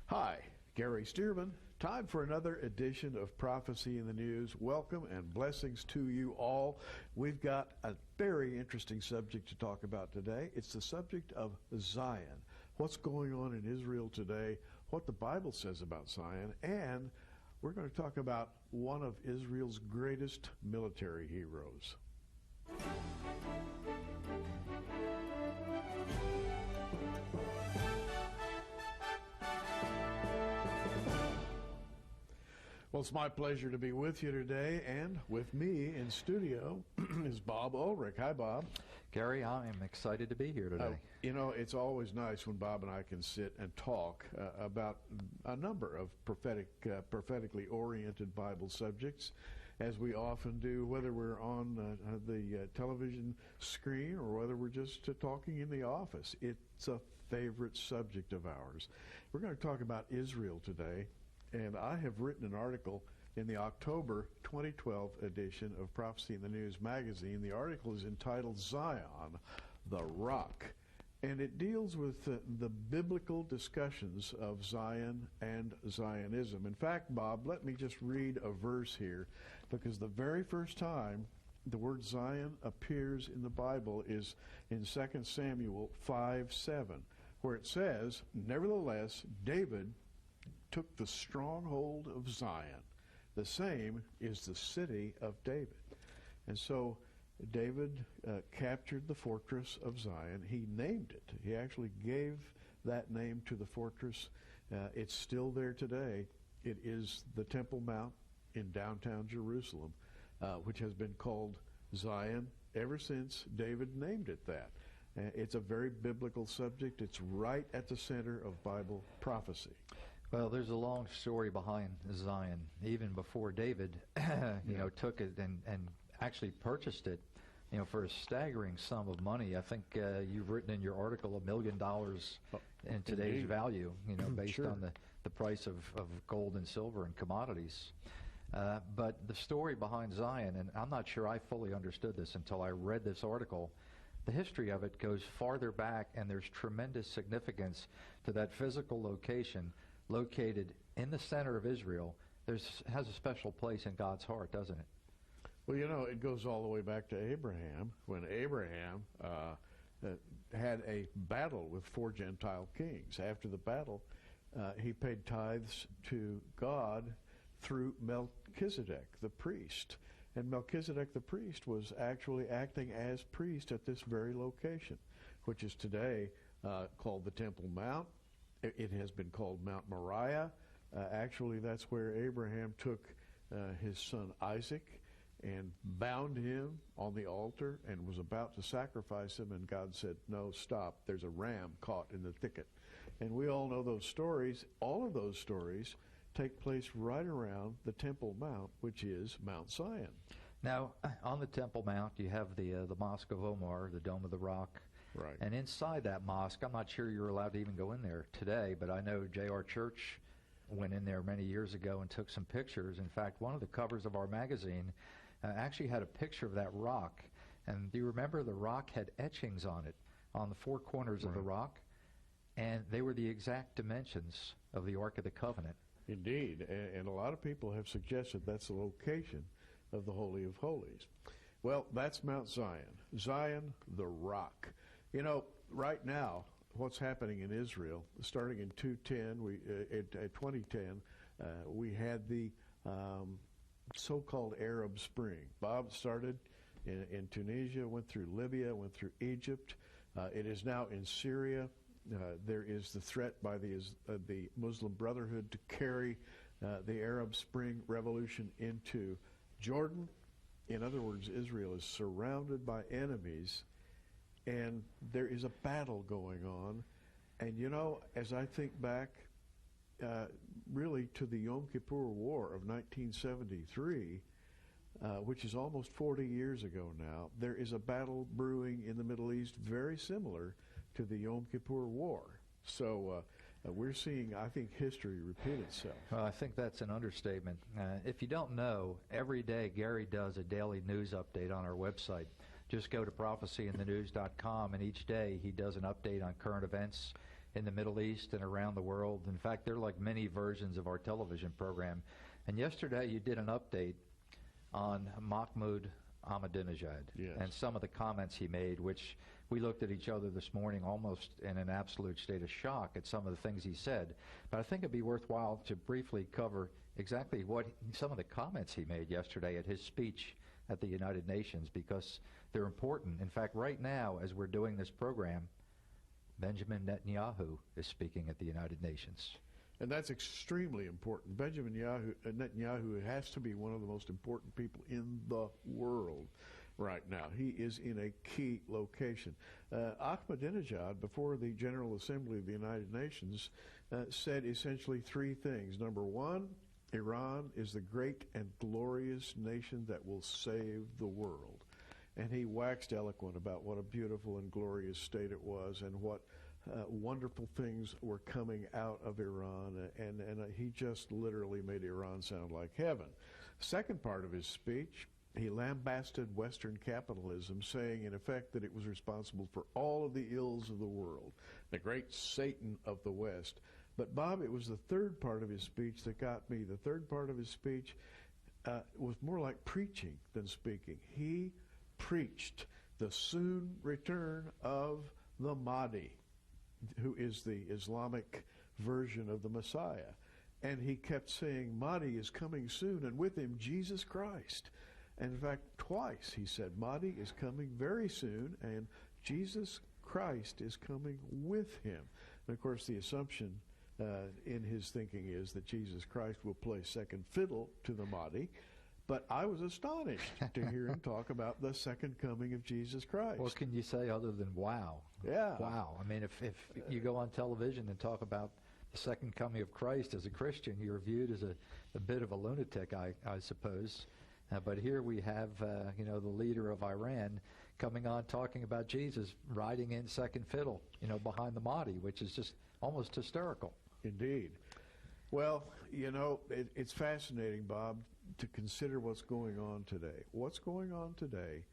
Hi, Gary Stearman. Time for another edition of Prophecy in the News. Welcome and blessings to you all. We've got a very interesting subject to talk about today. It's the subject of Zion. What's going on in Israel today, what the Bible says about Zion, and we're going to talk about one of Israel's greatest military heroes. Well, it's my pleasure to be with you today, and with me in studio is Bob Ulrich. Hi, Bob. Gary, I am excited to be here today. You know, it's always nice when Bob and I can sit and talk about a number of prophetically oriented Bible subjects, as we often do, whether we're on the television screen or whether we're just talking in the office. It's a favorite subject of ours. We're going to talk about Israel today. And I have written an article in the October 2012 edition of Prophecy in the News magazine. The article is entitled Zion, the Rock. And it deals with the biblical discussions of Zion and Zionism. In fact, Bob, let me just read a verse here, because the very first time the word Zion appears in the Bible is in 2 Samuel 5:7, where it says, "Nevertheless, David took the stronghold of Zion. The same is the city of David." And so David captured the fortress of Zion. He named it. He actually gave that name to the fortress. It's still there today. It is the Temple Mount in downtown Jerusalem, which has been called Zion ever since David named it that. It's a very biblical subject. It's right at the center of Bible prophecy. Well, there's a long story behind Zion. Even before David, took it and actually purchased it, for a staggering sum of money. I think you've written in your article $1 million in today's value, based Sure. on the price of gold and silver and commodities. But the story behind Zion, and I'm not sure I fully understood this until I read this article. The history of it goes farther back, and there's tremendous significance to that physical location located in the center of Israel. Has a special place in God's heart, doesn't it? Well, it goes all the way back to Abraham, when Abraham had a battle with 4 Gentile kings. After the battle, he paid tithes to God through Melchizedek, the priest. And Melchizedek, the priest, was actually acting as priest at this very location, which is today called the Temple Mount. It has been called Mount Moriah. Actually, that's where Abraham took his son Isaac and bound him on the altar and was about to sacrifice him, and God said, "No, stop. There's a ram caught in the thicket." And we all know those stories. All of those stories take place right around the Temple Mount, which is Mount Zion. Now, on the Temple Mount, you have the Mosque of Omar, the Dome of the Rock. Right. And inside that mosque, I'm not sure you're allowed to even go in there today, but I know J.R. Church went in there many years ago and took some pictures. In fact, one of the covers of our magazine actually had a picture of that rock. And do you remember the rock had etchings on it, on the 4 corners of the rock? And they were the exact dimensions of the Ark of the Covenant. Indeed. And a lot of people have suggested that's the location of the Holy of Holies. Well, that's Mount Zion. Zion, the rock. Right now, what's happening in Israel, starting in 2010, we had the so-called Arab Spring. Bob started in Tunisia, went through Libya, went through Egypt. It is now in Syria. There is the threat by the Muslim Brotherhood to carry the Arab Spring revolution into Jordan. In other words, Israel is surrounded by enemies, and there is a battle going on. And as I think back really to the Yom Kippur War of 1973, which is almost 40 years ago now, there is a battle brewing in the Middle East very similar to the Yom Kippur War. So we're seeing, I think, history repeat itself. Well, I think that's an understatement. If you don't know, every day Gary does a daily news update on our website. Just go to prophecyinthenews.com, and each day he does an update on current events in the Middle East and around the world. In fact, they're like mini versions of our television program. And yesterday you did an update on Mahmoud Ahmadinejad and some of the comments he made, which we looked at each other this morning almost in an absolute state of shock at some of the things he said. But I think it'd be worthwhile to briefly cover exactly what some of the comments he made yesterday at his speech at the United Nations, because they're important. In fact, right now, as we're doing this program, Benjamin Netanyahu is speaking at the United Nations. And that's extremely important. Benjamin Netanyahu has to be one of the most important people in the world right now. He is in a key location. Ahmadinejad, before the General Assembly of the United Nations, said essentially three things. Number one, Iran is the great and glorious nation that will save the world. And he waxed eloquent about what a beautiful and glorious state it was, and what wonderful things were coming out of Iran, and he just literally made Iran sound like heaven. Second part of his speech, he lambasted Western capitalism, saying in effect that it was responsible for all of the ills of the world, the great Satan of the West. But Bob, it was the third part of his speech that got me. The third part of his speech was more like preaching than speaking. He preached the soon return of the Mahdi, who is the Islamic version of the Messiah. And he kept saying, Mahdi is coming soon, and with him Jesus Christ. And in fact, twice he said, Mahdi is coming very soon, and Jesus Christ is coming with him. And of course, the assumption in his thinking is that Jesus Christ will play second fiddle to the Mahdi. But I was astonished to hear him talk about the second coming of Jesus Christ. What can you say other than wow? Yeah. Wow. I mean, if you go on television and talk about the second coming of Christ as a Christian, you're viewed as a bit of a lunatic, I suppose. But here we have, the leader of Iran coming on talking about Jesus riding in second fiddle, behind the Mahdi, which is just almost hysterical. Indeed. Well, it's fascinating, Bob, to consider what's going on today. What's going on today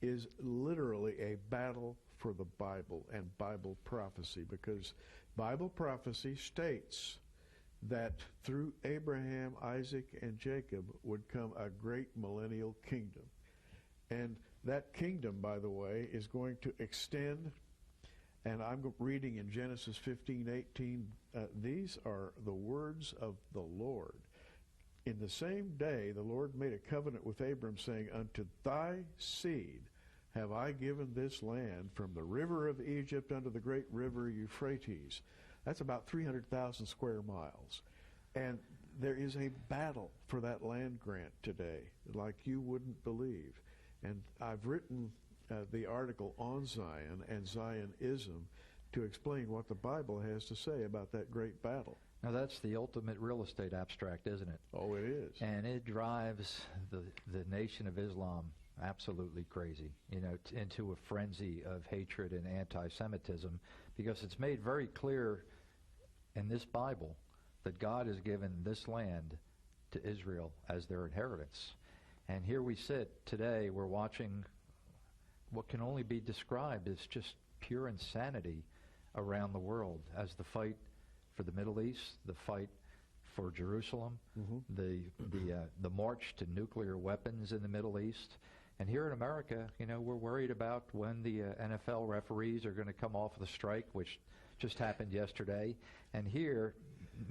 is literally a battle for the Bible and Bible prophecy, because Bible prophecy states that through Abraham, Isaac, and Jacob would come a great millennial kingdom. And that kingdom, by the way, is going to extend, and I'm reading in Genesis 15:18, these are the words of the Lord. In the same day, the Lord made a covenant with Abram, saying, Unto thy seed have I given this land, from the river of Egypt unto the great river Euphrates. That's about 300,000 square miles. And there is a battle for that land grant today, like you wouldn't believe. And I've written the article on Zion and Zionism to explain what the Bible has to say about that great battle. Now, that's the ultimate real estate abstract, isn't it? Oh, it is. And it drives the Nation of Islam absolutely crazy, into a frenzy of hatred and anti-Semitism, because it's made very clear in this Bible that God has given this land to Israel as their inheritance. And here we sit today, we're watching what can only be described as just pure insanity around the world, as the fight for the Middle East, the fight for Jerusalem, the march to nuclear weapons in the Middle East. And here in America, we're worried about when the NFL referees are going to come off the strike, which just happened yesterday. And here,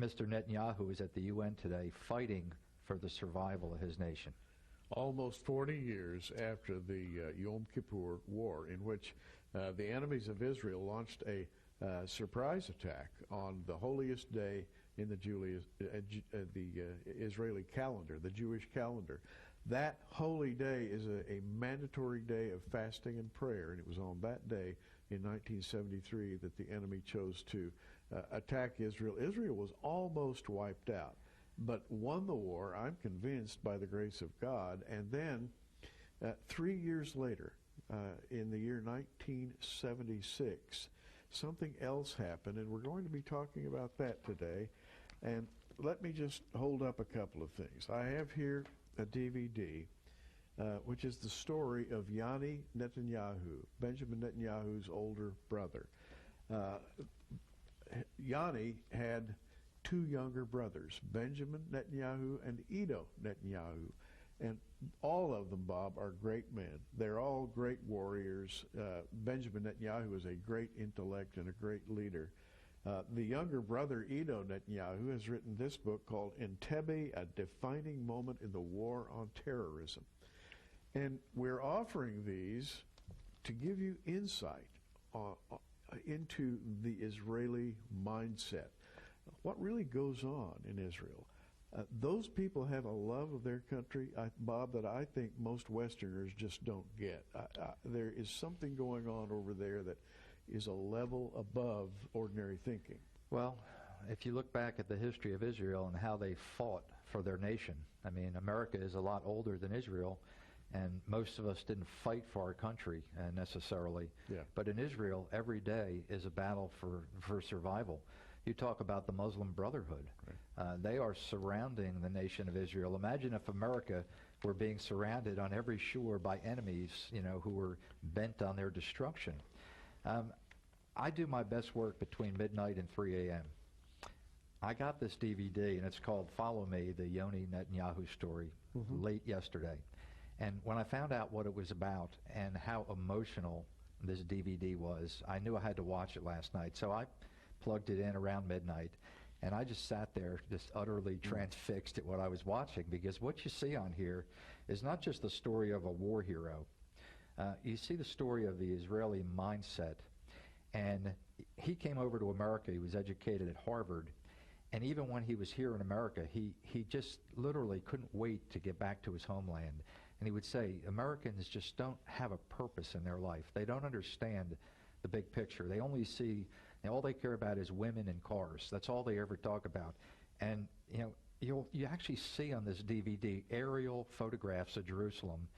Mr. Netanyahu is at the UN today fighting for the survival of his nation. Almost 40 years after the Yom Kippur War, in which the enemies of Israel launched a surprise attack on the holiest day in the Israeli calendar, the Jewish calendar. That holy day is a mandatory day of fasting and prayer, and it was on that day in 1973 that the enemy chose to attack Israel. Israel was almost wiped out, but won the war, I'm convinced, by the grace of God. And then 3 years later, in the year 1976, something else happened, and we're going to be talking about that today. And let me just hold up a couple of things. I have here a DVD, which is the story of Yanni Netanyahu, Benjamin Netanyahu's older brother. Yanni had two younger brothers, Benjamin Netanyahu and Edo Netanyahu. And all of them, Bob, are great men. They're all great warriors. Benjamin Netanyahu is a great intellect and a great leader. The younger brother, Edo Netanyahu, has written this book called Entebbe, A Defining Moment in the War on Terrorism. And we're offering these to give you insight into the Israeli mindset. What really goes on in Israel? Those people have a love of their country, Bob, that I think most Westerners just don't get. There is something going on over there that is a level above ordinary thinking. Well, if you look back at the history of Israel and how they fought for their nation, I mean, America is a lot older than Israel, and most of us didn't fight for our country necessarily. Yeah. But in Israel, every day is a battle for survival. You talk about the Muslim Brotherhood. Right. They are surrounding the nation of Israel. Imagine if America were being surrounded on every shore by enemies, who were bent on their destruction. I do my best work between midnight and 3 a.m. I got this DVD, and it's called Follow Me, the Yoni Netanyahu story, late yesterday. And when I found out what it was about and how emotional this DVD was, I knew I had to watch it last night. So I plugged it in around midnight, and I just sat there just utterly transfixed at what I was watching, because what you see on here is not just the story of a war hero. You see the story of the Israeli mindset. And he came over to America. He was educated at Harvard. And even when he was here in America, he just literally couldn't wait to get back to his homeland. And he would say, Americans just don't have a purpose in their life. They don't understand the big picture. They only see, all they care about is women and cars. That's all they ever talk about. And, you actually see on this DVD aerial photographs of Jerusalem,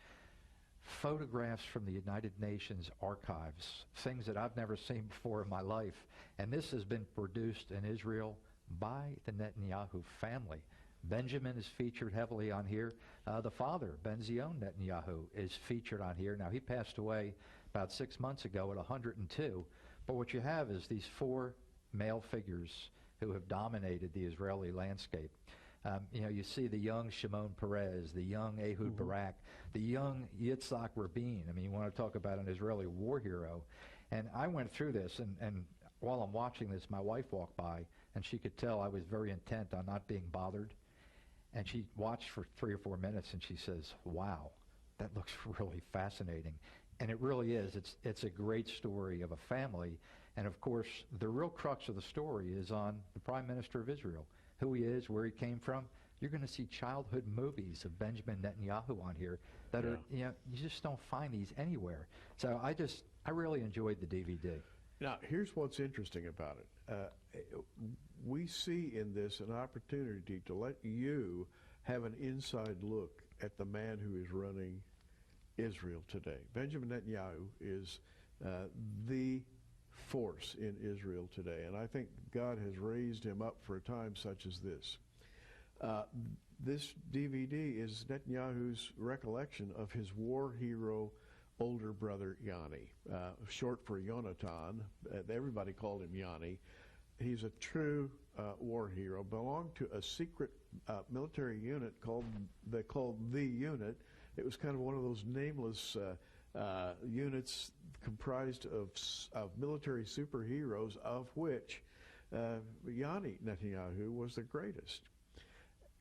photographs from the United Nations archives, things that I've never seen before in my life. And this has been produced in Israel by the Netanyahu family. Benjamin is featured heavily on here. The father, Ben-Zion Netanyahu, is featured on here. Now, he passed away about 6 months ago at 102. But what you have is these four male figures who have dominated the Israeli landscape. You see the young Shimon Peres, the young Ehud Barak, the young Yitzhak Rabin. I mean, you want to talk about an Israeli war hero. And I went through this, and while I'm watching this, my wife walked by, and she could tell I was very intent on not being bothered. And she watched for 3 or 4 minutes, and she says, wow, that looks really fascinating. And it really is. It's a great story of a family. And, of course, the real crux of the story is on the Prime Minister of Israel, who he is, where he came from. You're going to see childhood movies of Benjamin Netanyahu on here that are, you just don't find these anywhere. So I really enjoyed the DVD. Now, here's what's interesting about it. We see in this an opportunity to let you have an inside look at the man who is running Israel today. Benjamin Netanyahu is the force in Israel today, and I think God has raised him up for a time such as this. This DVD is Netanyahu's recollection of his war hero older brother Yanni, short for Yonatan. Everybody called him Yanni. He's a true war hero, belonged to a secret military unit called the unit. It was kind of one of those nameless units comprised of military superheroes, of which Yanni Netanyahu was the greatest.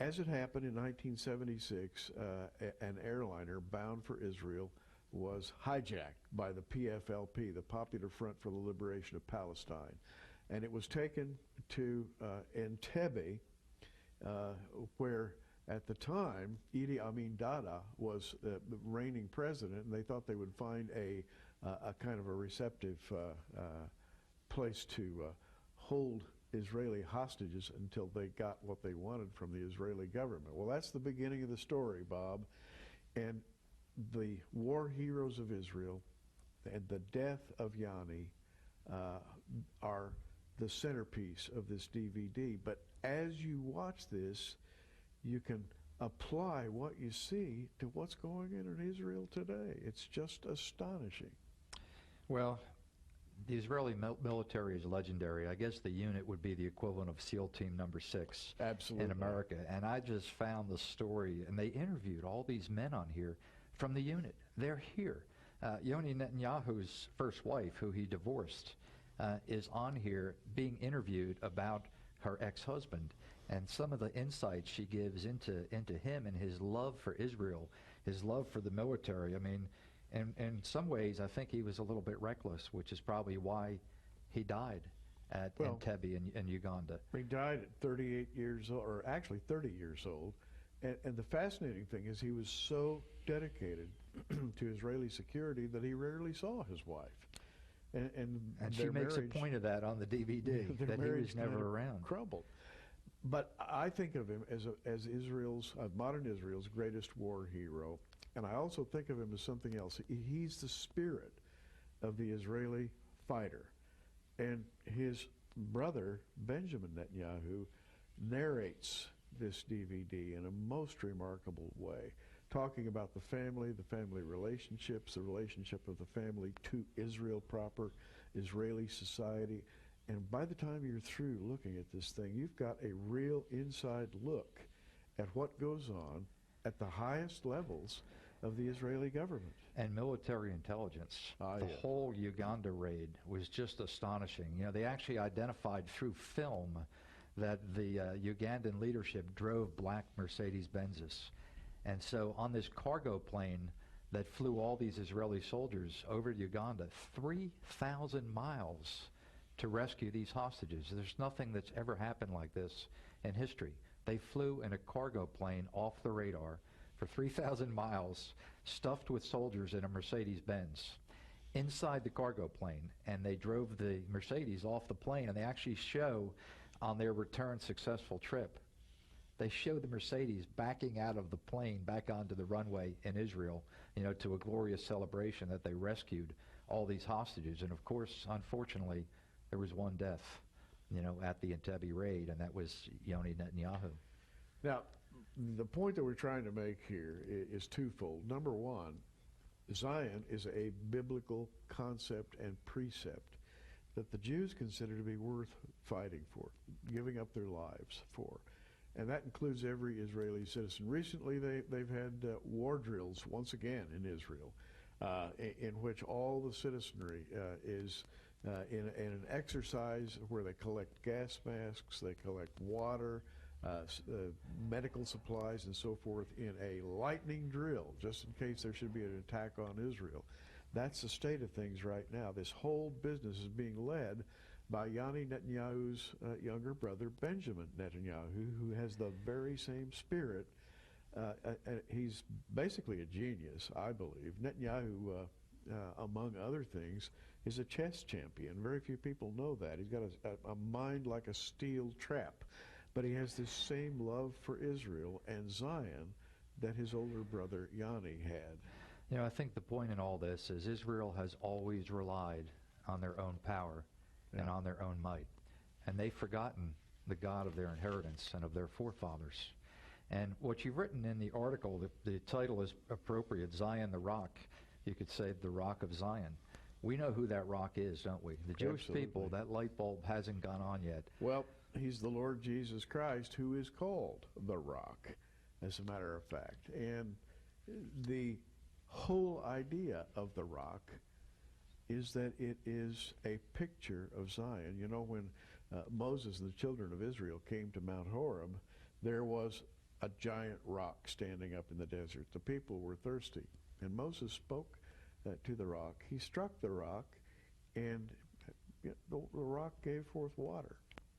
As it happened in 1976, an airliner bound for Israel was hijacked by the PFLP, the Popular Front for the Liberation of Palestine. And it was taken to Entebbe, where at the time Idi Amin Dada was the reigning president, and they thought they would find a kind of a receptive place to hold Israeli hostages until they got what they wanted from the Israeli government. Well, that's the beginning of the story, Bob. And the war heroes of Israel and the death of Yanni are the centerpiece of this DVD. But as you watch this, you can apply what you see to what's going on in Israel today. It's just astonishing. Well, the Israeli military is legendary. I guess the unit would be the equivalent of SEAL Team Number 6 Absolutely. in America. And I just found the story, and they interviewed all these men on here from the unit. They're here. Yoni Netanyahu's first wife, who he divorced, is on here being interviewed about her ex-husband and some of the insights she gives into him and his love for Israel, his love for the military. I mean, in some ways, I think he was a little bit reckless, which is probably why he died at Entebbe in Uganda. He died at 38 years old, or actually 30 years old. And the fascinating thing is he was so dedicated to Israeli security that he rarely saw his wife. And she makes a point of that on the DVD, that he was never around. Crumbled. But I think of him as Israel's, modern Israel's greatest war hero. And I also think of him as something else. He's the spirit of the Israeli fighter. And his brother, Benjamin Netanyahu, narrates this DVD in a most remarkable way, talking about the family relationships, the relationship of the family to Israel proper, Israeli society. And by the time you're through looking at this thing, you've got a real inside look at what goes on at the highest levels of the Israeli government. And military intelligence. The whole Uganda raid was just astonishing. You know, they actually identified through film that the Ugandan leadership drove black Mercedes-Benzes. And so on this cargo plane that flew all these Israeli soldiers over to Uganda, 3,000 miles to rescue these hostages. There's nothing that's ever happened like this in history. They flew in a cargo plane off the radar for 3,000 miles, stuffed with soldiers in a Mercedes-Benz, inside the cargo plane, and they drove the Mercedes off the plane, and they actually show on their return successful trip, they show the Mercedes backing out of the plane back onto the runway in Israel, you know, to a glorious celebration that they rescued all these hostages. And of course, unfortunately, there was one death, you know, at the Entebbe raid, and that was Yoni Netanyahu. Now, the point that we're trying to make here is twofold. Number one, Zion is a biblical concept and precept that the Jews consider to be worth fighting for, giving up their lives for. And that includes every Israeli citizen. Recently, they've had war drills once again in Israel, in which all the citizenry is in an exercise where they collect gas masks, they collect water, medical supplies, and so forth, in a lightning drill, just in case there should be an attack on Israel. That's the state of things right now. This whole business is being led by Yoni Netanyahu's younger brother, Benjamin Netanyahu, who has the very same spirit. He's basically a genius, I believe. Netanyahu, among other things, is a chess champion. Very few people know that. He's got a mind like a steel trap. But he has this same love for Israel and Zion that his older brother Yoni had. You know, I think the point in all this is Israel has always relied on their own power and on their own might. And they've forgotten the God of their inheritance and of their forefathers. And what you've written in the article, the title is appropriate, Zion the Rock. You could say the Rock of Zion. We know who that rock is, don't we? The Jewish people, that light bulb hasn't gone on yet. Well, he's the Lord Jesus Christ, who is called the Rock, as a matter of fact. And the whole idea of the rock is that it is a picture of Zion. You know, when Moses and the children of Israel came to Mount Horeb, there was a giant rock standing up in the desert. The people were thirsty, and Moses spoke to the rock. He struck the rock, and the rock gave forth water.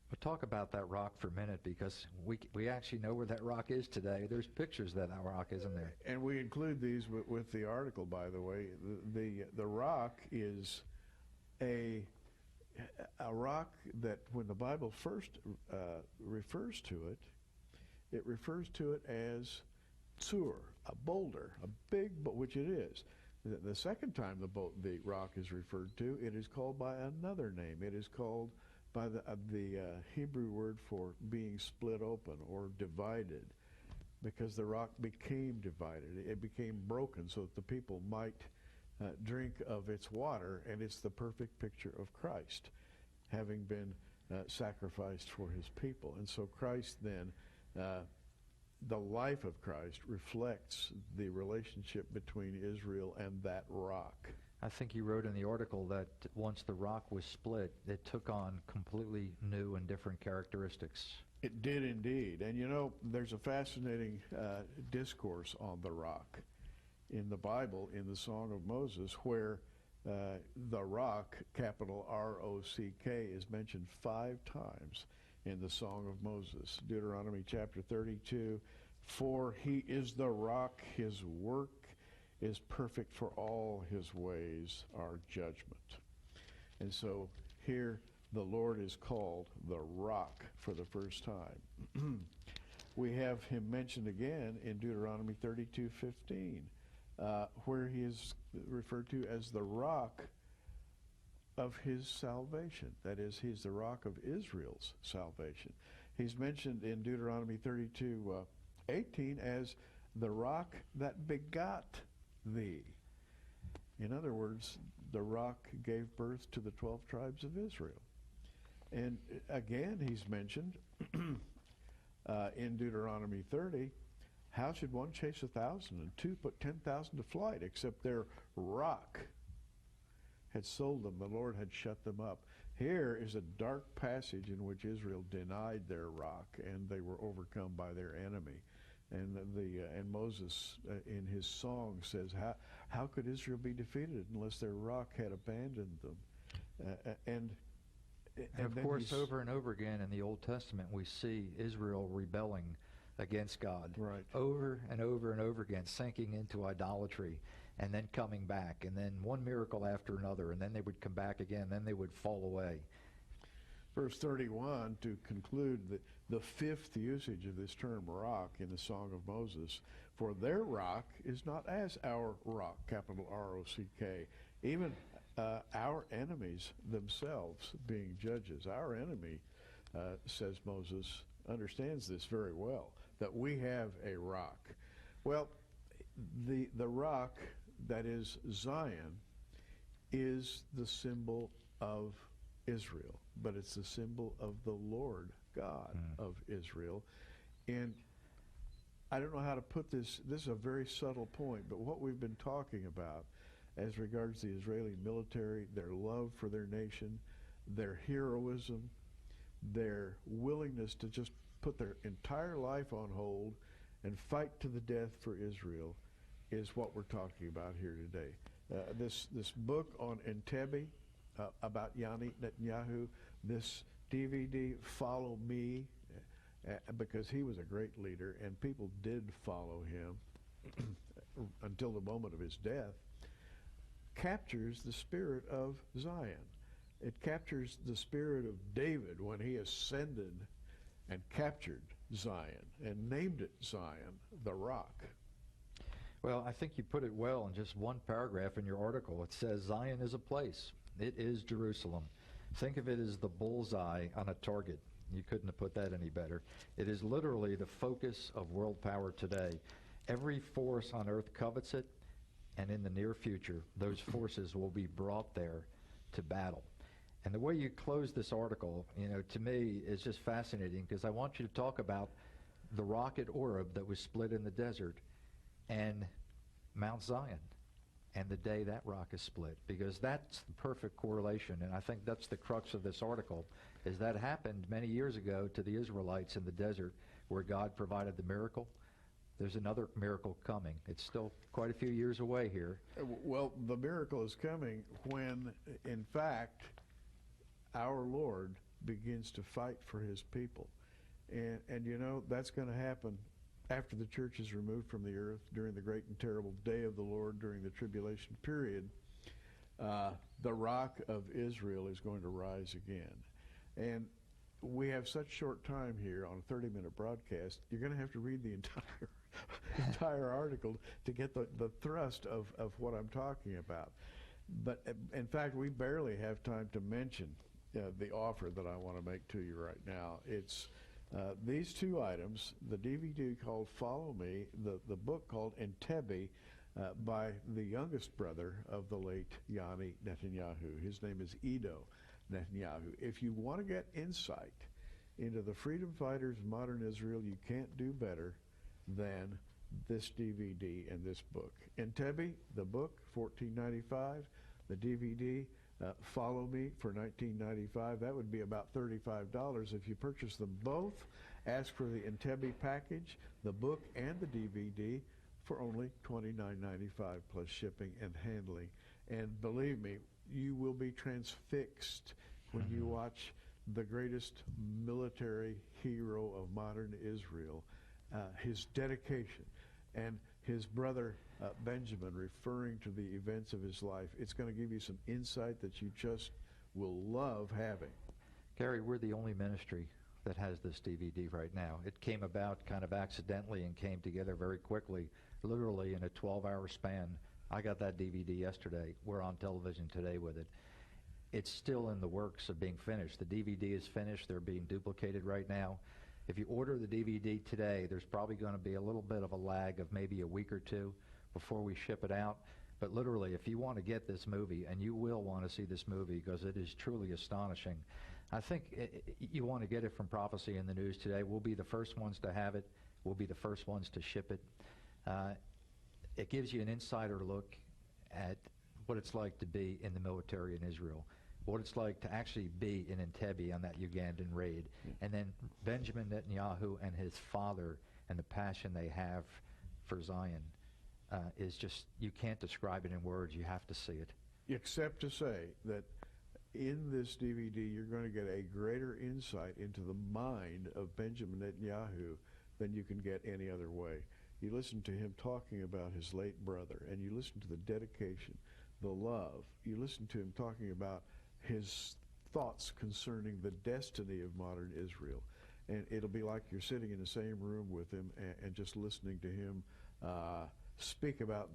But talk about that rock for a minute, because we actually know where that rock is today. There's pictures of that rock, isn't there? And we include these with the article, by the way. The rock is a rock that, when the Bible first refers to it, it refers to it as Tsur, a boulder, a big, which it is. The second time the rock is referred to, it is called by another name. It is called by the Hebrew word for being split open or divided, because the rock became divided. It became broken so that the people might drink of its water, and it's the perfect picture of Christ, having been sacrificed for his people. And so Christ then, the life of Christ reflects the relationship between Israel and that rock. I think you wrote in the article that once the rock was split, it took on completely new and different characteristics. It did indeed. And you know, there's a fascinating discourse on the rock in the Bible, in the Song of Moses, where the rock, capital R-O-C-K, is mentioned 5 times in the Song of Moses. Deuteronomy chapter 32, for he is the rock, his work is perfect, for all his ways are judgment. And so here the Lord is called the rock for the first time. We have him mentioned again in Deuteronomy 32:15, where he is referred to as the rock of his salvation. That is, he's the rock of Israel's salvation. He's mentioned in Deuteronomy 32:18 as the rock that begot thee. In other words, the rock gave birth to the 12 tribes of Israel. And again, he's mentioned in Deuteronomy 30, how should one chase 1,000 and two put 10,000 to flight, except their rock had sold them, the Lord had shut them up. Here is a dark passage in which Israel denied their rock, and they were overcome by their enemy. And Moses in his song says, how could Israel be defeated unless their rock had abandoned them? And of course, over and over again in the Old Testament, we see Israel rebelling against God. Right. Over and over and over again, sinking into idolatry, and then coming back, and then one miracle after another, and then they would come back again, then they would fall away. Verse 31, to conclude the 5th usage of this term rock in the Song of Moses, for their rock is not as our rock, capital R-O-C-K. Even our enemies themselves being judges. Our enemy, says Moses, understands this very well, that we have a rock. Well, the rock that is Zion is the symbol of Israel, but it's the symbol of the Lord God of Israel. And I don't know how to put this. This is a very subtle point, but what we've been talking about as regards the Israeli military, their love for their nation, their heroism, their willingness to just put their entire life on hold and fight to the death for Israel, is what we're talking about here today. This book on Entebbe, about Yanni Netanyahu, this DVD, Follow Me, because he was a great leader and people did follow him until the moment of his death, captures the spirit of Zion. It captures the spirit of David when he ascended and captured Zion and named it Zion, the rock. Well, I think you put it well in just one paragraph in your article. It says, Zion is a place. It is Jerusalem. Think of it as the bullseye on a target. You couldn't have put that any better. It is literally the focus of world power today. Every force on earth covets it, and in the near future, those forces will be brought there to battle. And the way you close this article, to me, is just fascinating, because I want you to talk about the rock at Oreb that was split in the desert and Mount Zion and the day that rock is split, because that's the perfect correlation. And I think that's the crux of this article, is that happened many years ago to the Israelites in the desert where God provided the miracle. There's another miracle coming. It's still quite a few years away here. Well, the miracle is coming when, in fact, our Lord begins to fight for his people. And that's going to happen after the church is removed from the earth during the great and terrible day of the Lord during the tribulation period. The rock of Israel is going to rise again. And we have such short time here on a 30-minute broadcast, you're going to have to read the entire article to get the thrust of what I'm talking about. But in fact, we barely have time to mention the offer that I want to make to you right now. It's these 2 items, the DVD called Follow Me, the book called Entebbe, by the youngest brother of the late Yanni Netanyahu. His name is Edo Netanyahu. If you want to get insight into the freedom fighters of modern Israel, you can't do better than this DVD and this book. Entebbe, the book, $14.95. The DVD, Follow Me, for $19.95. That would be about $35 if you purchase them both. Ask for the Entebbe package, the book, and the DVD for only $29.95 plus shipping and handling. And believe me, you will be transfixed when you watch the greatest military hero of modern Israel, his dedication, and his brother Benjamin referring to the events of his life. It's going to give you some insight that you just will love having. Gary, we're the only ministry that has this DVD right now. It came about kind of accidentally and came together very quickly, literally in a 12-hour span. I got that DVD yesterday. We're on television today with it. It's still in the works of being finished. The DVD is finished. They're being duplicated right now. If you order the DVD today, there's probably going to be a little bit of a lag of maybe a week or two before we ship it out. But literally, if you want to get this movie, and you will want to see this movie because it is truly astonishing, I think you want to get it from Prophecy in the News today. We'll be the first ones to have it. We'll be the first ones to ship it. It gives you an insider look at what it's like to be in the military in Israel, what it's like to actually be in Entebbe on that Ugandan raid, and then Benjamin Netanyahu and his father and the passion they have for Zion is just, you can't describe it in words. You have to see it. Except to say that in this DVD, you're going to get a greater insight into the mind of Benjamin Netanyahu than you can get any other way. You listen to him talking about his late brother, and you listen to the dedication, the love. You listen to him talking about his thoughts concerning the destiny of modern Israel. And it'll be like you're sitting in the same room with him and just listening to him speak about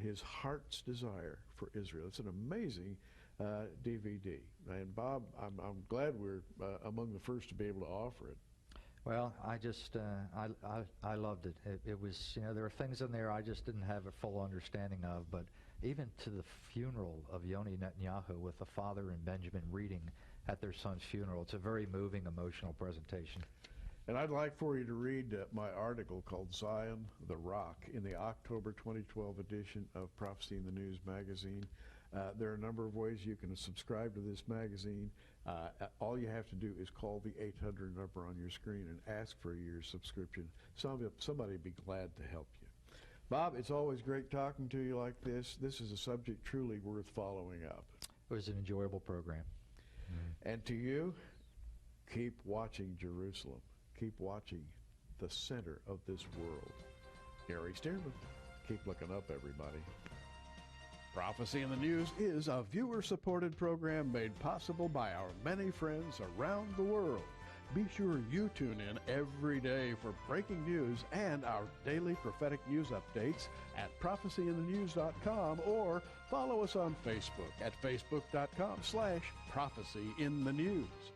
his heart's desire for Israel. It's an amazing DVD. And Bob, I'm glad we're among the first to be able to offer it. Well, I just, I loved it. It was, there were things in there I just didn't have a full understanding of, but even to the funeral of Yoni Netanyahu with the father and Benjamin reading at their son's funeral, it's a very moving, emotional presentation. And I'd like for you to read my article called Zion, the Rock, in the October 2012 edition of Prophecy in the News magazine. There are a number of ways you can subscribe to this magazine. All you have to do is call the 800 number on your screen and ask for a year's subscription. Somebody would be glad to help you. Bob, it's always great talking to you like this. This is a subject truly worth following up. It was an enjoyable program. And to you, keep watching Jerusalem. Keep watching the center of this world. Gary Stearman, keep looking up, everybody. Prophecy in the News is a viewer-supported program made possible by our many friends around the world. Be sure you tune in every day for breaking news and our daily prophetic news updates at prophecyinthenews.com, or follow us on Facebook at facebook.com/prophecyinthenews.